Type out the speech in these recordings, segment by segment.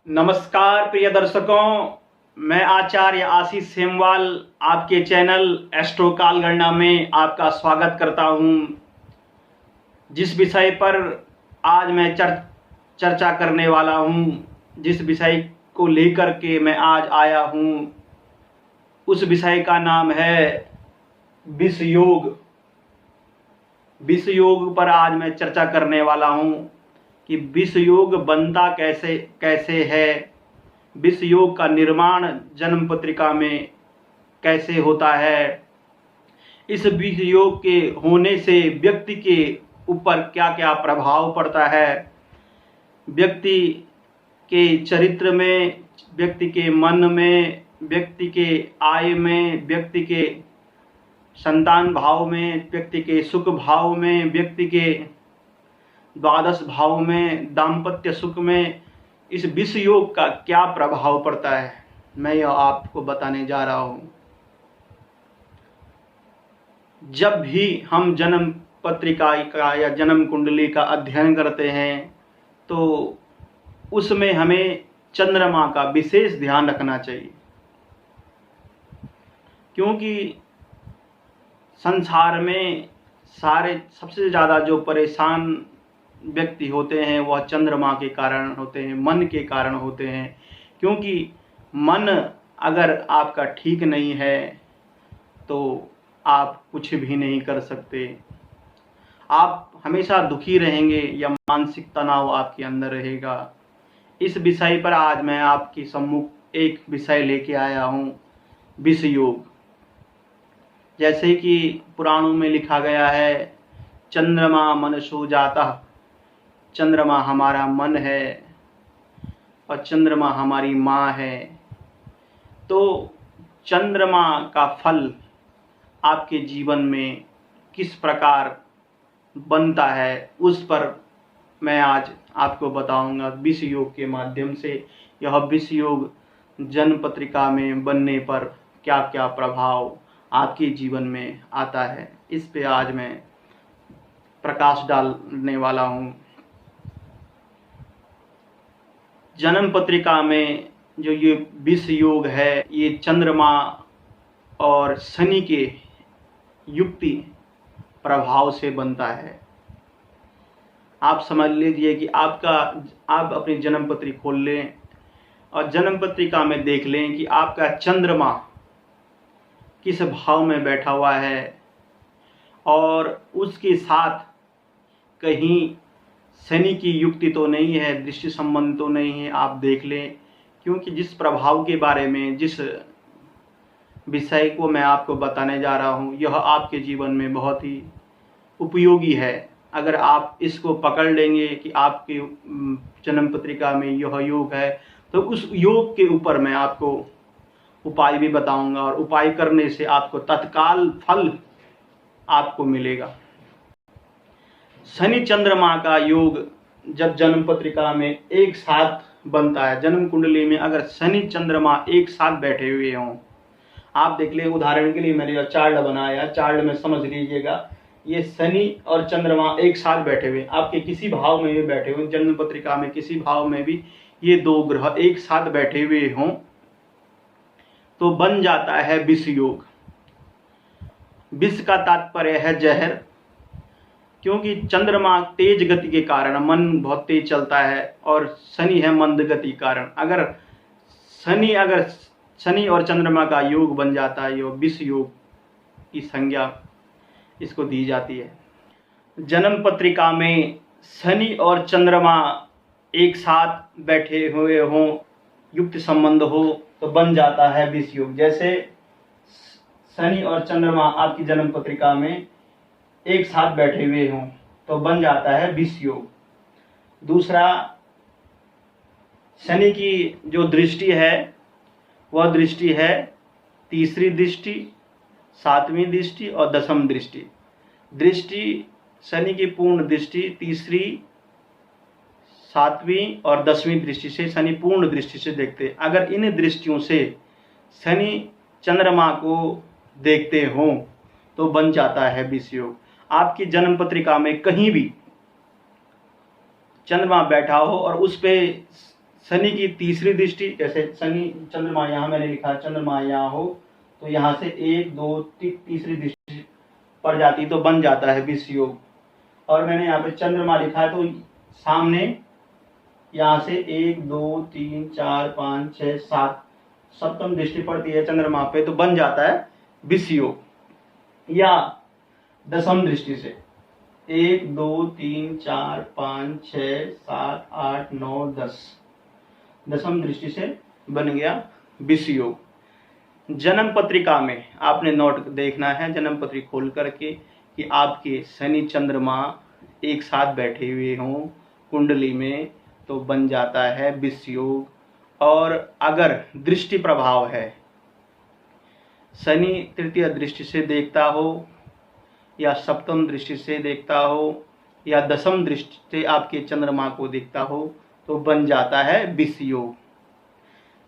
नमस्कार प्रिय दर्शकों, मैं आचार्य आशीष सेमवाल आपके चैनल एस्ट्रो कालगणना में आपका स्वागत करता हूं। जिस विषय पर आज मैं चर्चा करने वाला हूं, जिस विषय को लेकर के मैं आज आया हूं, उस विषय का नाम है विष योग। विष योग पर आज मैं चर्चा करने वाला हूं कि विष योग बनता कैसे है, विष योग का निर्माण जन्म पत्रिका में कैसे होता है, इस विष योग के होने से व्यक्ति के ऊपर क्या क्या प्रभाव पड़ता है, व्यक्ति के चरित्र में, व्यक्ति के मन में, व्यक्ति के आय में, व्यक्ति के संतान भाव में, व्यक्ति के सुख भाव में, व्यक्ति के द्वादश भाव में, दाम्पत्य सुख में इस विष योग का क्या प्रभाव पड़ता है, मैं यह आपको बताने जा रहा हूं। जब भी हम जन्म पत्रिका का या जन्म कुंडली का अध्ययन करते हैं तो उसमें हमें चंद्रमा का विशेष ध्यान रखना चाहिए, क्योंकि संसार में सबसे ज़्यादा जो परेशान व्यक्ति होते हैं वह चंद्रमा के कारण होते हैं, मन के कारण होते हैं। क्योंकि मन अगर आपका ठीक नहीं है तो आप कुछ भी नहीं कर सकते, आप हमेशा दुखी रहेंगे या मानसिक तनाव आपके अंदर रहेगा। इस विषय पर आज मैं आपके सम्मुख एक विषय लेके आया हूँ, विष योग। जैसे कि पुराणों में लिखा गया है, चंद्रमा मनसो जाता, चंद्रमा हमारा मन है और चंद्रमा हमारी माँ है। तो चंद्रमा का फल आपके जीवन में किस प्रकार बनता है उस पर मैं आज आपको बताऊंगा विष योग के माध्यम से। यह विष योग जन्म पत्रिका में बनने पर क्या क्या प्रभाव आपके जीवन में आता है, इस पे आज मैं प्रकाश डालने वाला हूँ। जन्म पत्रिका में जो ये विष योग है, ये चंद्रमा और शनि के युक्ति प्रभाव से बनता है। आप समझ लीजिए कि आप अपनी जन्म पत्री खोल लें और जन्म पत्रिका में देख लें कि आपका चंद्रमा किस भाव में बैठा हुआ है और उसके साथ कहीं शनि की युक्ति तो नहीं है, दृष्टि संबंध तो नहीं है। आप देख लें, क्योंकि जिस प्रभाव के बारे में, जिस विषय को मैं आपको बताने जा रहा हूँ, यह आपके जीवन में बहुत ही उपयोगी है। अगर आप इसको पकड़ लेंगे कि आपके जन्म पत्रिका में यह योग है, तो उस योग के ऊपर मैं आपको उपाय भी बताऊंगा और उपाय करने से आपको तत्काल फल आपको मिलेगा। शनि चंद्रमा का योग जब जन्म पत्रिका में एक साथ बनता है, जन्म कुंडली में अगर शनि चंद्रमा एक साथ बैठे हुए हों, आप देख ले, उदाहरण के लिए मैंने जो चार्ट बनाया, चार्ट में समझ लीजिएगा, ये शनि और चंद्रमा एक साथ बैठे हुए, आपके किसी भाव में भी बैठे हुए, जन्म पत्रिका में किसी भाव में भी ये दो ग्रह एक साथ बैठे हुए हों तो बन जाता है विष योग। विष का तात्पर्य है जहर, क्योंकि चंद्रमा तेज गति के कारण मन बहुत तेज चलता है और शनि है मंद गति कारण। अगर शनि और चंद्रमा का योग बन जाता है, यो विष योग की संज्ञा इसको दी जाती है। जन्म पत्रिका में शनि और चंद्रमा एक साथ बैठे हुए हों, युक्त संबंध हो, तो बन जाता है विष योग। जैसे शनि और चंद्रमा आपकी जन्म पत्रिका में एक साथ बैठे हुए हों तो बन जाता है विष योग। दूसरा, शनि की जो दृष्टि है वह दृष्टि है तीसरी दृष्टि, सातवीं दृष्टि और दसम दृष्टि। शनि की पूर्ण दृष्टि तीसरी, सातवीं और दसवीं दृष्टि से, शनि पूर्ण दृष्टि से देखते। अगर इन दृष्टियों से शनि चंद्रमा को देखते हों तो बन जाता है विष योग। आपकी जन्म पत्रिका में कहीं भी चंद्रमा बैठा हो और उस पे शनि की तीसरी दृष्टि, जैसे शनि चंद्रमा यहाँ मैंने लिखा चंद्रमा यहाँ हो तो यहाँ से 1 2 तीसरी दृष्टि पड़ जाती तो बन जाता है विष योग। और मैंने यहाँ पे चंद्रमा लिखा है तो सामने यहाँ से 1 2 3 4 5 6 7 सप्तम दृष्टि पड़ती है चंद्रमा पे तो बन जाता है विष योग। या दशम दृष्टि से 1 2 3 4 5 6 7 8 9 10 दशम दृष्टि से बन गया विष योग। जन्म पत्रिका में आपने नोट देखना है, जन्म पत्री खोल करके कि आपके शनि चंद्रमा एक साथ बैठे हुए हों कुंडली में तो बन जाता है विष योग। और अगर दृष्टि प्रभाव है, शनि तृतीय दृष्टि से देखता हो या सप्तम दृष्टि से देखता हो या दशम दृष्टि से आपके चंद्रमा को देखता हो तो बन जाता है विष योग।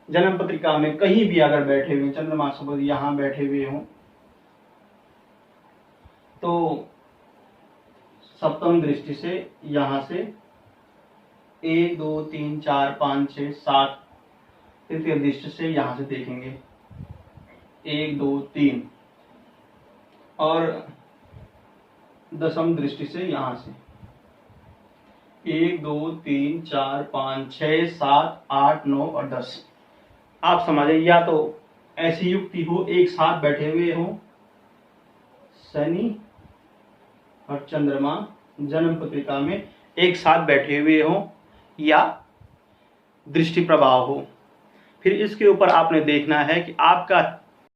जन्म पत्रिका में कहीं भी अगर बैठे हुए चंद्रमा सपोज यहाँ बैठे हुए हों तो सप्तम दृष्टि से यहाँ से 1 2 3 4 5 6 7 तृतीय दृष्टि से यहाँ से देखेंगे 1 2 3 और दशम दृष्टि से यहाँ से 1 2 3 4 5 6 7 8 9 और 10। आप समझे, या तो ऐसी युक्ति हो एक साथ बैठे हुए हो शनि और चंद्रमा जन्म पत्रिका में एक साथ बैठे हुए हो या दृष्टि प्रभाव हो। फिर इसके ऊपर आपने देखना है कि आपका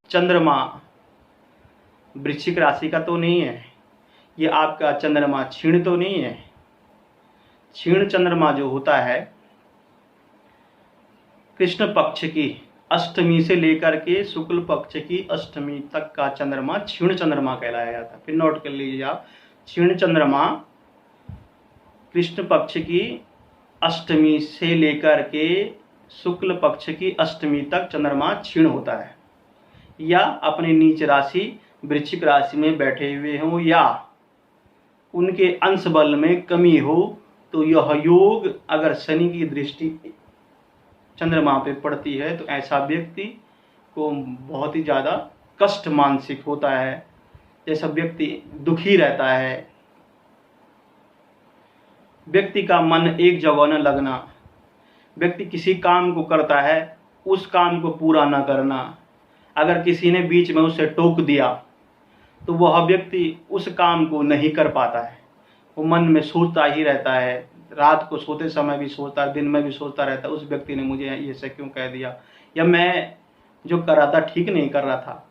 चंद्रमा वृश्चिक राशि का तो नहीं है, ये आपका चंद्रमा क्षीण तो नहीं है। क्षीण चंद्रमा जो होता है कृष्ण पक्ष की अष्टमी से लेकर के शुक्ल पक्ष की अष्टमी तक का चंद्रमा क्षीण चंद्रमा कहलाया जाता है। फिर नोट कर लीजिए आप, क्षीण चंद्रमा कृष्ण पक्ष की अष्टमी से लेकर के शुक्ल पक्ष की अष्टमी तक चंद्रमा क्षीण होता है। या अपने नीच राशि वृश्चिक राशि में बैठे हुए हों या उनके अंश बल में कमी हो तो यह योग अगर शनि की दृष्टि चंद्रमा पे पड़ती है तो ऐसा व्यक्ति को बहुत ही ज़्यादा कष्ट मानसिक होता है, जैसा व्यक्ति दुखी रहता है, व्यक्ति का मन एक जगह न लगना, व्यक्ति किसी काम को करता है उस काम को पूरा न करना, अगर किसी ने बीच में उसे टोक दिया तो वह व्यक्ति उस काम को नहीं कर पाता है, वो मन में सोचता ही रहता है, रात को सोते समय भी सोचता है, दिन में भी सोचता रहता है उस व्यक्ति ने मुझे ये से क्यों कह दिया या मैं जो कर रहा था ठीक नहीं कर रहा था।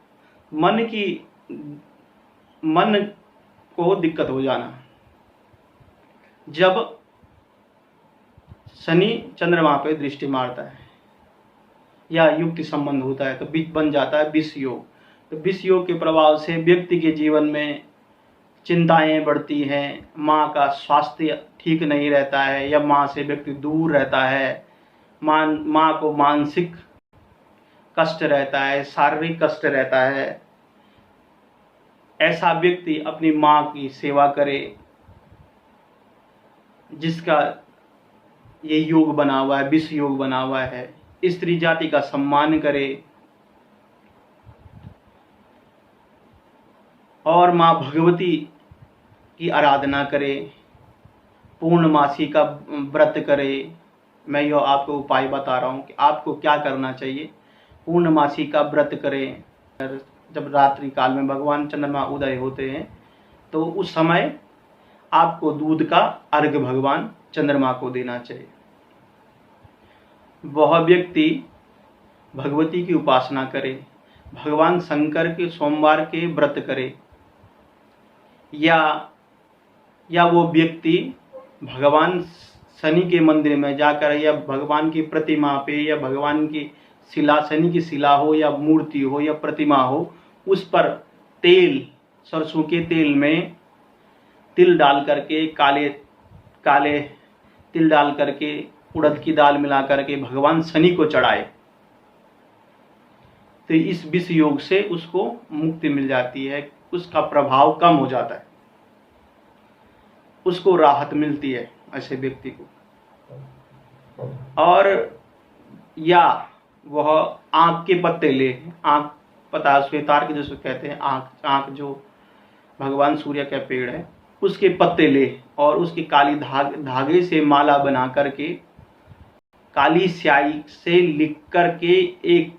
मन को दिक्कत हो जाना। जब शनि चंद्रमा पे दृष्टि मारता है या युक्ति संबंध होता है तो बन जाता है विष योग। तो विष योग के प्रभाव से व्यक्ति के जीवन में चिंताएं बढ़ती हैं, माँ का स्वास्थ्य ठीक नहीं रहता है या माँ से व्यक्ति दूर रहता है, माँ को मानसिक कष्ट रहता है, शारीरिक कष्ट रहता है। ऐसा व्यक्ति अपनी माँ की सेवा करे जिसका ये योग बना हुआ है, विष योग बना हुआ है, स्त्री जाति का सम्मान करे और माँ भगवती की आराधना करे, पूर्णमासी का व्रत करे। मैं यह आपको उपाय बता रहा हूँ कि आपको क्या करना चाहिए। पूर्णमासी का व्रत करें, जब रात्रि काल में भगवान चंद्रमा उदय होते हैं तो उस समय आपको दूध का अर्घ्य भगवान चंद्रमा को देना चाहिए। वह व्यक्ति भगवती की उपासना करे, भगवान शंकर के सोमवार के व्रत करे या वो व्यक्ति भगवान शनि के मंदिर में जाकर या भगवान की प्रतिमा पे या भगवान की शिला, शनि की शिला हो या मूर्ति हो या प्रतिमा हो, उस पर तेल, सरसों के तेल में तिल डाल करके काले तिल डाल करके उड़द की दाल मिला करके भगवान शनि को चढ़ाए तो इस विष योग से उसको मुक्ति मिल जाती है, उसका प्रभाव कम हो जाता है, उसको राहत मिलती है ऐसे व्यक्ति को। और या वह आँख के पत्ते ले, आँख पता है श्वेतार के जिसको कहते हैं, आँख जो भगवान सूर्य का पेड़ है उसके पत्ते ले और उसकी काली धागे से माला बना करके काली स्याही से लिख करके एक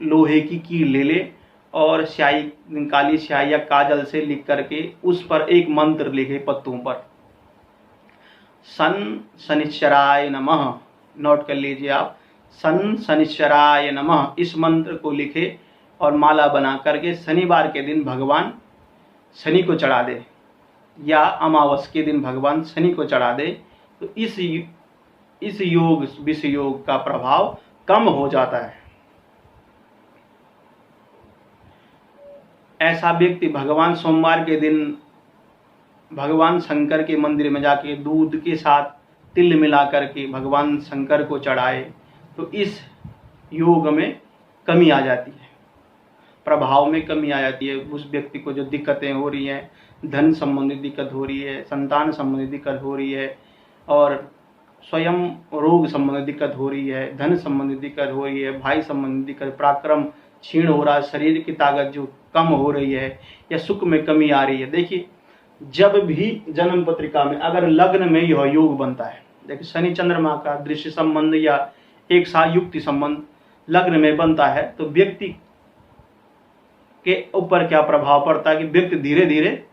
लोहे की कील ले ले और स्याही, काली स्याही या काजल से लिख करके उस पर एक मंत्र लिखे पत्तों पर, सन शनिश्चराय नमः। नोट कर लीजिए आप, सन शनिश्चराय नमः इस मंत्र को लिखे और माला बना करके शनिवार के दिन भगवान शनि को चढ़ा दे या अमावस के दिन भगवान शनि को चढ़ा दे, तो इस योग विष योग का प्रभाव कम हो जाता है। ऐसा व्यक्ति भगवान सोमवार के दिन भगवान शंकर के मंदिर में जाके दूध के साथ तिल मिला करके भगवान शंकर को चढ़ाए तो इस योग में कमी आ जाती है, प्रभाव में कमी आ जाती है। उस व्यक्ति को जो दिक्कतें हो रही हैं, धन संबंधी दिक्कत हो रही है, संतान संबंधी दिक्कत हो रही है और स्वयं रोग संबंधी दिक्कत हो रही है, धन संबंधी दिक्कत हो रही है, भाई संबंधी दिक्कत, पराक्रम क्षीण हो रहा है, शरीर की ताकत जो कम हो रही है या सुख में कमी आ रही है। देखिए, जब भी जन्म पत्रिका में अगर लग्न में यह योग बनता है, देखिए शनि चंद्रमा का दृश्य संबंध या एक साथ युक्ति संबंध लग्न में बनता है तो व्यक्ति के ऊपर क्या प्रभाव पड़ता है कि व्यक्ति धीरे धीरे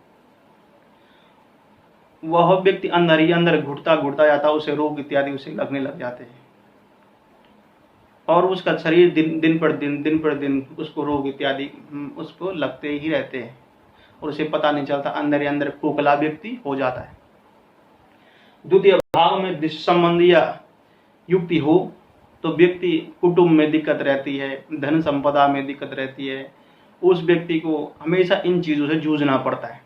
वह व्यक्ति अंदर ही अंदर घुटता जाता है, उसे रोग इत्यादि उसे लगने लग जाते हैं और उसका शरीर दिन पर दिन उसको रोग इत्यादि उसको लगते ही रहते हैं और उसे पता नहीं चलता, अंदर ही अंदर खोखला व्यक्ति हो जाता है। द्वितीय भाव में दृश्य संबंधी या युक्ति हो तो व्यक्ति कुटुंब में दिक्कत रहती है, धन संपदा में दिक्कत रहती है, उस व्यक्ति को हमेशा इन चीजों से जूझना पड़ता है।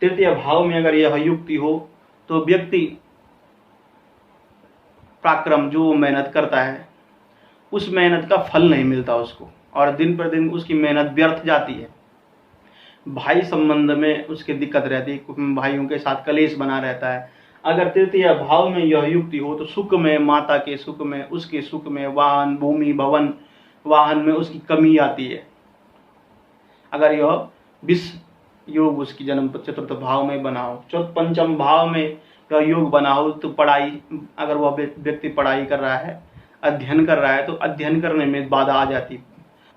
तृतीय भाव में अगर यह युक्ति हो तो व्यक्ति पराक्रम जो मेहनत करता है उस मेहनत का फल नहीं मिलता उसको और दिन पर दिन उसकी मेहनत व्यर्थ जाती है। भाई संबंध में उसकी दिक्कत रहती है, भाइयों के साथ कलेश बना रहता है। अगर तृतीय भाव में यह युक्ति हो तो सुख में, माता के सुख में, उसके सुख में, वाहन, भूमि, भवन, वाहन में उसकी कमी आती है। अगर यह विष योग उसकी जन्म चतुर्थ भाव में बना हो, पंचम भाव में यह योग बना हो तो पढ़ाई, अगर वह व्यक्ति पढ़ाई कर रहा है, अध्ययन कर रहा है तो अध्ययन करने में बाधा आ जाती,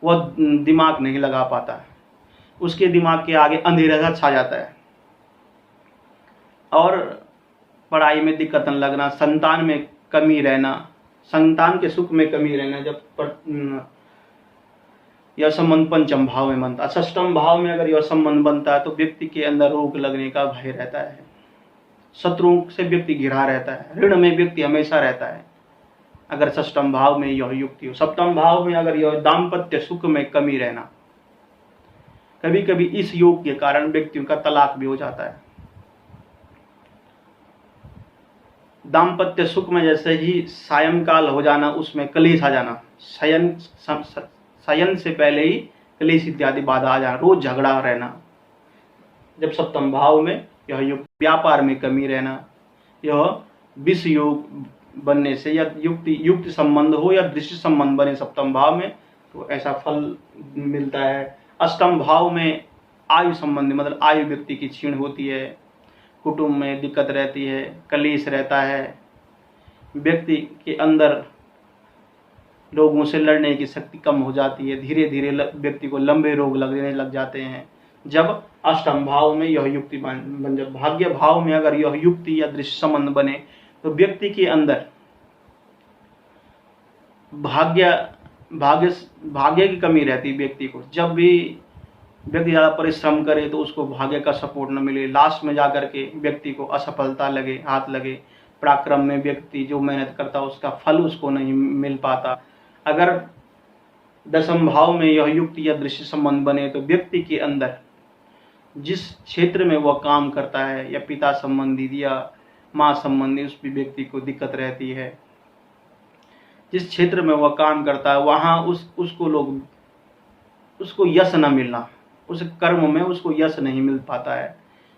वह दिमाग नहीं लगा पाता है, उसके दिमाग के आगे अंधेरा सा छा जाता है और पढ़ाई में दिक्कत लगना, संतान में कमी रहना, संतान के सुख में कमी रहना। जब यह संबंध पंचम भाव में बनता है, षष्ठम भाव में अगर यह संबंध बनता है तो व्यक्ति के अंदर रोग लगने का भय रहता है, शत्रुओं से व्यक्ति घिरा रहता है, ऋण में व्यक्ति हमेशा रहता है अगर षष्ठम भाव में यह युक्ति हो। सप्तम भाव में अगर यह दाम्पत्य सुख में कमी रहना, कभी कभी इस योग के कारण व्यक्तियों का तलाक भी हो जाता है। दाम्पत्य सुख में जैसे ही सायंकाल हो जाना उसमें कलेश आ जाना, शयन से पहले ही कलेश इत्यादि बाधा आ जाना, रोज झगड़ा रहना। जब सप्तम भाव में यह योग, व्यापार में कमी रहना, यह विष योग बनने से या युक्ति संबंध हो या दृश्य संबंध बने सप्तम भाव में तो ऐसा फल मिलता है। अष्टम भाव में आयु संबंधी मतलब आयु व्यक्ति की क्षीण होती है, कुटुंब में दिक्कत रहती है, कलेश रहता है, व्यक्ति के अंदर लोगों से लड़ने की शक्ति कम हो जाती है, धीरे धीरे व्यक्ति को लंबे रोग लगने लग जाते हैं। जब अष्टम भाव में यह युक्ति बन जब भाग्य भाव में अगर यह युक्ति या दृश्य संबंध बने तो व्यक्ति के अंदर भाग्य की कमी रहती है व्यक्ति को। जब भी व्यक्ति ज़्यादा परिश्रम करे तो उसको भाग्य का सपोर्ट न मिले, लास्ट में जाकर के व्यक्ति को असफलता लगे, हाथ लगे। पराक्रम में व्यक्ति जो मेहनत करता है उसका फल उसको नहीं मिल पाता। अगर दशम भाव में यह युक्ति या दृश्य संबंध बने तो व्यक्ति के अंदर जिस क्षेत्र में वह काम करता है या पिता संबंधी या माँ संबंधी उस व्यक्ति को दिक्कत रहती है। जिस क्षेत्र में वह काम करता है वहाँ उसको यश न मिलना, उस कर्म में उसको यश नहीं मिल पाता है।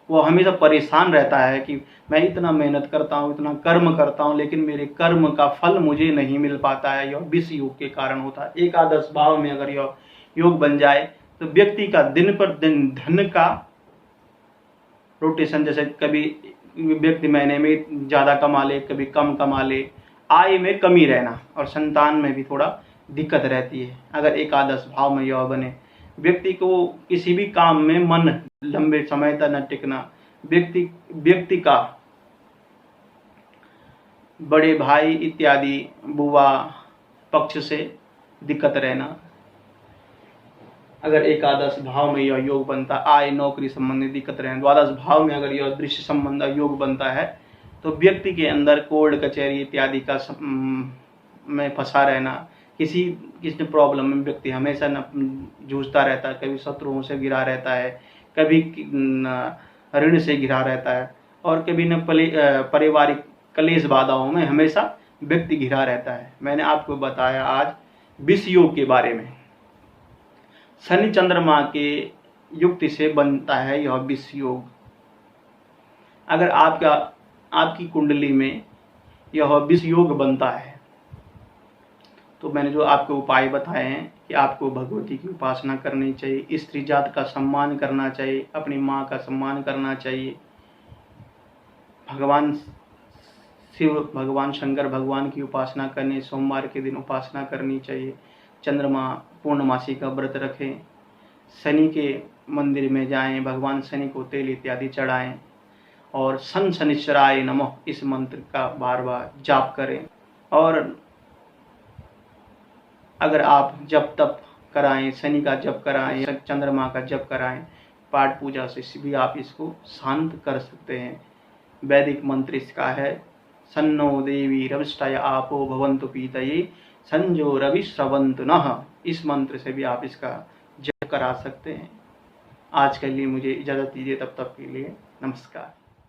वो हमेशा परेशान रहता है कि मैं इतना मेहनत करता हूँ, इतना कर्म करता हूँ, लेकिन मेरे कर्म का फल मुझे नहीं मिल पाता है। यह विष योग के कारण होता है। एकादश भाव में अगर यह योग बन जाए तो व्यक्ति का दिन पर दिन धन का रोटेशन, जैसे कभी व्यक्ति महीने में ज़्यादा कमा ले, कभी कम कमा ले, आय में कमी रहना और संतान में भी थोड़ा दिक्कत रहती है। अगर एकादश भाव में यह बने, व्यक्ति को किसी भी काम में मन लंबे समय तक न टिकना, व्यक्ति का बड़े भाई इत्यादि बुआ पक्ष से दिक्कत रहना। अगर एकादश भाव में यह योग बनता, आय नौकरी संबंधी दिक्कत रहना। द्वादश भाव में अगर यह दृश्य संबंध योग बनता है तो व्यक्ति के अंदर कोर्ट कचहरी इत्यादि का में फंसा रहना, किसी प्रॉब्लम में व्यक्ति हमेशा न जूझता रहता है, कभी शत्रुओं से घिरा रहता है, कभी ऋण से घिरा रहता है, और कभी न पारिवारिक कलेश बाधाओं में हमेशा व्यक्ति घिरा रहता है। मैंने आपको बताया आज विष योग के बारे में। शनि चंद्रमा के युक्ति से बनता है यह विष योग। अगर आपकी कुंडली में यह विष योग बनता है तो मैंने जो आपको उपाय बताए हैं कि आपको भगवती की उपासना करनी चाहिए, स्त्री जात का सम्मान करना चाहिए, अपनी माँ का सम्मान करना चाहिए, भगवान शिव, भगवान शंकर भगवान की उपासना करनी, सोमवार के दिन उपासना करनी चाहिए, चंद्रमा पूर्णमासी का व्रत रखें, शनि के मंदिर में जाएं, भगवान शनि को तेल इत्यादि चढ़ाएं और सन शनिश्चराय नमः इस मंत्र का बार बार जाप करें। और अगर आप जप तप कराएं, शनि का जप कराएं, चंद्रमा का जप कराएं, पाठ पूजा से भी आप इसको शांत कर सकते हैं। वैदिक मंत्र इसका है, सन्नो देवी रविष्टय आपो भवन्तु पीतये संजो रवि स्रवन्तु नः। इस मंत्र से भी आप इसका जप करा सकते हैं। आज के लिए मुझे इजाज़त दीजिए, तब तक के लिए नमस्कार।